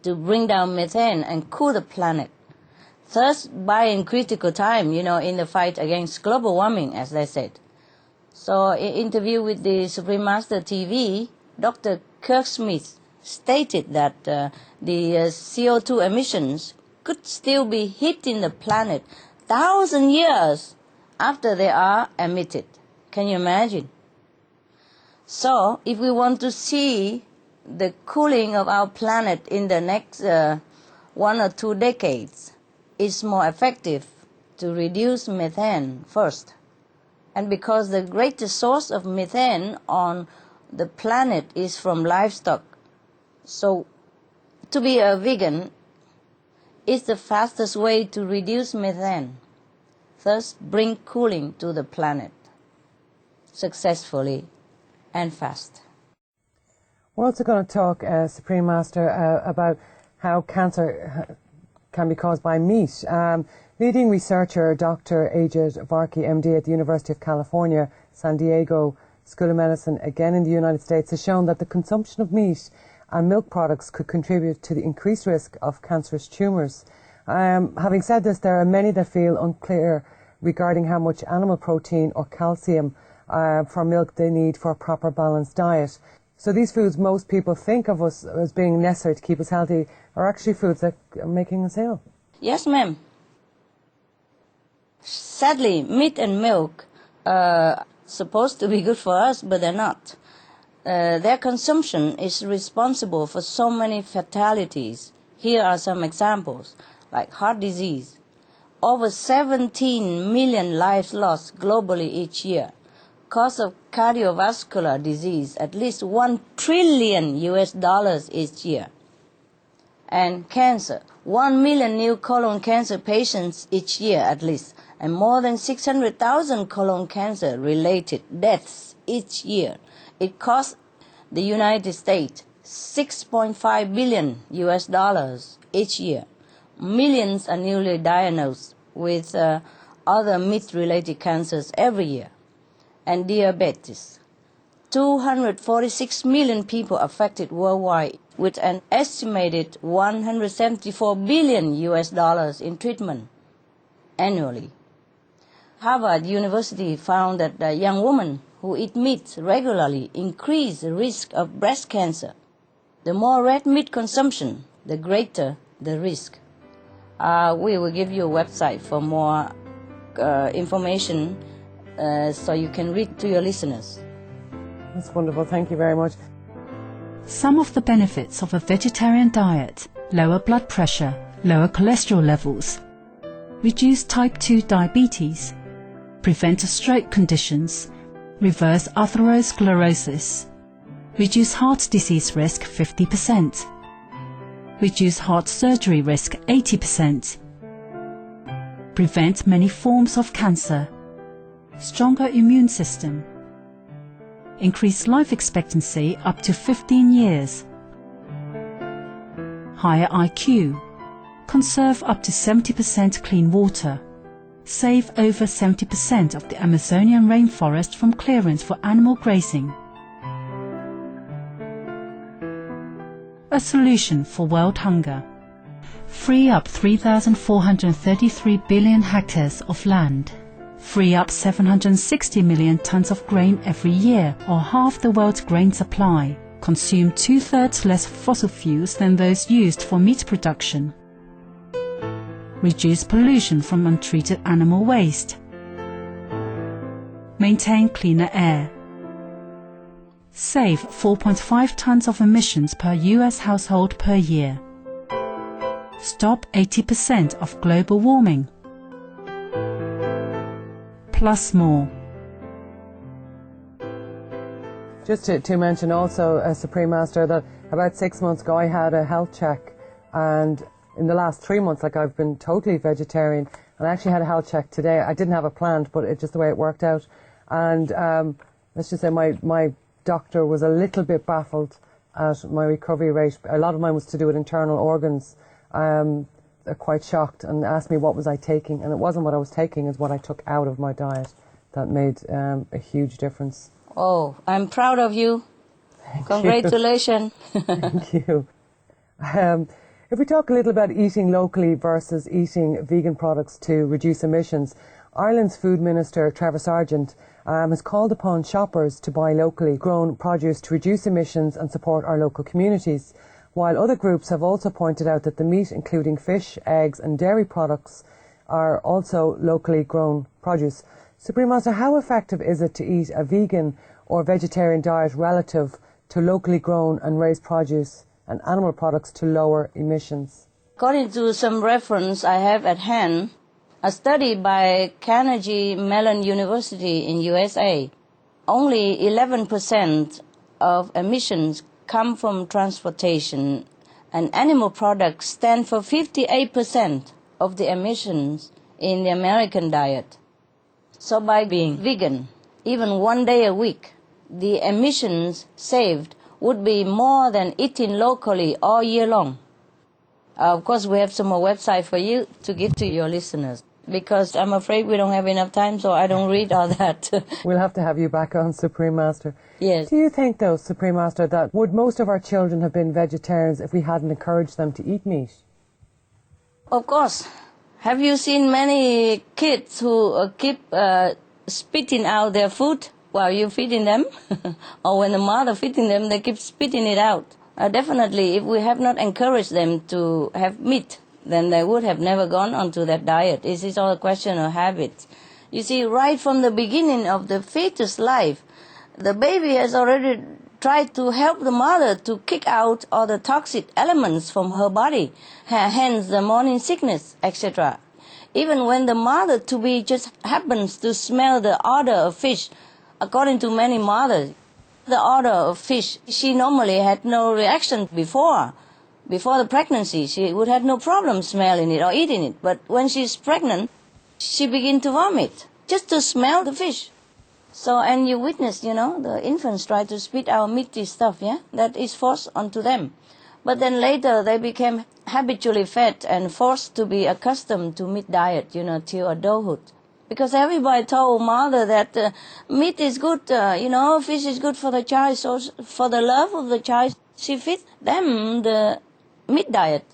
to bring down methane and cool the planet, thus buying critical time, in the fight against global warming, as I said. So in an interview with the Supreme Master TV, Dr. Kirk Smith stated that the CO2 emissions could still be hitting the planet 1,000 years after they are emitted. Can you imagine? So if we want to see the cooling of our planet in the next 1 or 2 decades, it's more effective to reduce methane first. And because the greatest source of methane on the planet is from livestock, so to be a vegan is the fastest way to reduce methane, thus bring cooling to the planet successfully and fast. We're also going to talk, Supreme Master, about how cancer can be caused by meat. Leading researcher Dr. Ajit Varki, MD at the University of California, San Diego School of Medicine, again in the United States, has shown that the consumption of meat and milk products could contribute to the increased risk of cancerous tumours. Having said this, there are many that feel unclear regarding how much animal protein or calcium for milk they need for a proper balanced diet. So these foods most people think of us as being necessary to keep us healthy are actually foods that are making us ill. Yes, ma'am. Sadly, meat and milk are supposed to be good for us, but they're not. Their consumption is responsible for so many fatalities. Here are some examples, like heart disease. Over 17 million lives lost globally each year. Cost of cardiovascular disease, at least $1 trillion each year. And cancer, 1 million new colon cancer patients each year at least, and more than 600,000 colon cancer-related deaths each year. It costs the United States $6.5 billion each year. Millions are newly diagnosed with other meat-related cancers every year. And diabetes. 246 million people affected worldwide, with an estimated $174 billion in treatment annually. Harvard University found that young women who eat meat regularly increase the risk of breast cancer. The more red meat consumption, the greater the risk. We will give you a website for more information so you can read to your listeners. That's wonderful. Thank you very much. Some of the benefits of a vegetarian diet: lower blood pressure, lower cholesterol levels, reduce type 2 diabetes, prevent stroke conditions, reverse atherosclerosis, reduce heart disease risk 50%, reduce heart surgery risk 80%, prevent many forms of cancer, stronger immune system, increase life expectancy up to 15 years, higher IQ, conserve up to 70% clean water, save over 70% of the Amazonian rainforest from clearance for animal grazing. A solution for world hunger. Free up 3,433 billion hectares of land. Free up 760 million tons of grain every year, or half the world's grain supply. Consume 2/3 less fossil fuels than those used for meat production. Reduce pollution from untreated animal waste. Maintain cleaner air. Save 4.5 tons of emissions per US household per year. Stop 80% of global warming. Plus more. Just to mention also, Supreme Master, that about 6 months ago I had a health check, and in the last 3 months, I've been totally vegetarian, and I actually had a health check today. I didn't have it planned, but it's just the way it worked out. And let's just say my doctor was a little bit baffled at my recovery rate. A lot of mine was to do with internal organs. Quite shocked, and asked me what was I taking, and it wasn't what I was taking, it's what I took out of my diet that made a huge difference. Oh, I'm proud of you. Congratulations. Thank you. If we talk a little about eating locally versus eating vegan products to reduce emissions, Ireland's Food Minister, Trevor Sargent, has called upon shoppers to buy locally grown produce to reduce emissions and support our local communities, while other groups have also pointed out that the meat, including fish, eggs and dairy products, are also locally grown produce. Supreme Master, how effective is it to eat a vegan or vegetarian diet relative to locally grown and raised produce and animal products to lower emissions? According to some reference I have at hand, a study by Carnegie Mellon University in USA, only 11% of emissions come from transportation, and animal products stand for 58% of the emissions in the American diet. So by being vegan, even one day a week, the emissions saved would be more than eating locally all year long. Of course, we have some more website for you to give to your listeners, because I'm afraid we don't have enough time, so I don't read all that. We'll have to have you back on, Supreme Master. Yes. Do you think, though, Supreme Master, that would most of our children have been vegetarians if we hadn't encouraged them to eat meat? Of course. Have you seen many kids who keep spitting out their food while you're feeding them? Or when the mother feeding them, they keep spitting it out. Definitely, if we have not encouraged them to have meat, then they would have never gone onto that diet. It is all a question of habit. You see, right from the beginning of the fetus life, the baby has already tried to help the mother to kick out all the toxic elements from her body, hence the morning sickness, etc. Even when the mother-to-be just happens to smell the odor of fish, according to many mothers, the odor of fish, she normally had no reaction before the pregnancy. She would have no problem smelling it or eating it. But when she's pregnant, she begins to vomit just to smell the fish. So, and you witness, the infants try to spit out meaty stuff, yeah? That is forced onto them. But then later they became habitually fed and forced to be accustomed to meat diet, till adulthood. Because everybody told mother that meat is good, fish is good for the child. So for the love of the child, she feeds them the meat diet.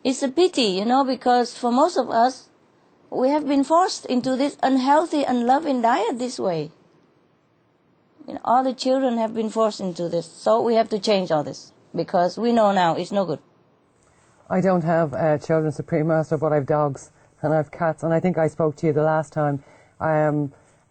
It's a pity, because for most of us, we have been forced into this unhealthy, unloving diet this way. All the children have been forced into this. So we have to change all this, because we know now it's no good. I don't have children, Supreme Master, but I have dogs and I have cats. And I think I spoke to you the last time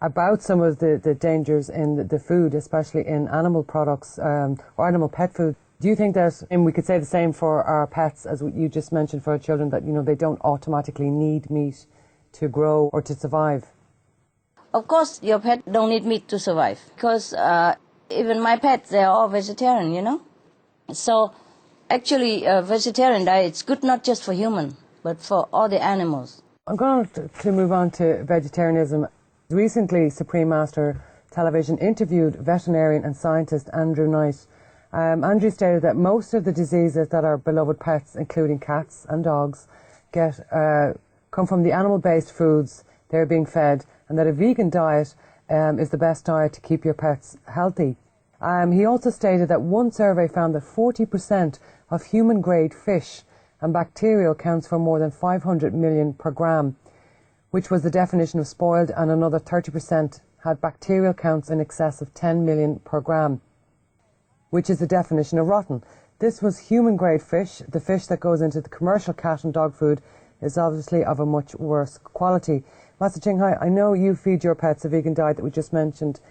about some of the dangers in the food, especially in animal products or animal pet food. Do you think that, and we could say the same for our pets, as you just mentioned for our children, that they don't automatically need meat to grow or to survive? Of course, your pet don't need meat to survive, because even my pets, they are all vegetarian, So actually, vegetarian diet is good not just for human, but for all the animals. I'm going to move on to vegetarianism. Recently, Supreme Master Television interviewed veterinarian and scientist Andrew Knight. Andrew stated that most of the diseases that our beloved pets, including cats and dogs, get come from the animal-based foods they're being fed, and that a vegan diet is the best diet to keep your pets healthy. He also stated that one survey found that 40% of human-grade fish and bacteria accounts for more than 500 million per gram, which was the definition of spoiled, and another 30% had bacterial counts in excess of 10 million per gram, which is the definition of rotten. This was human-grade fish. The fish that goes into the commercial cat and dog food is obviously of a much worse quality. Master Ching, I know you feed your pets a vegan diet that we just mentioned,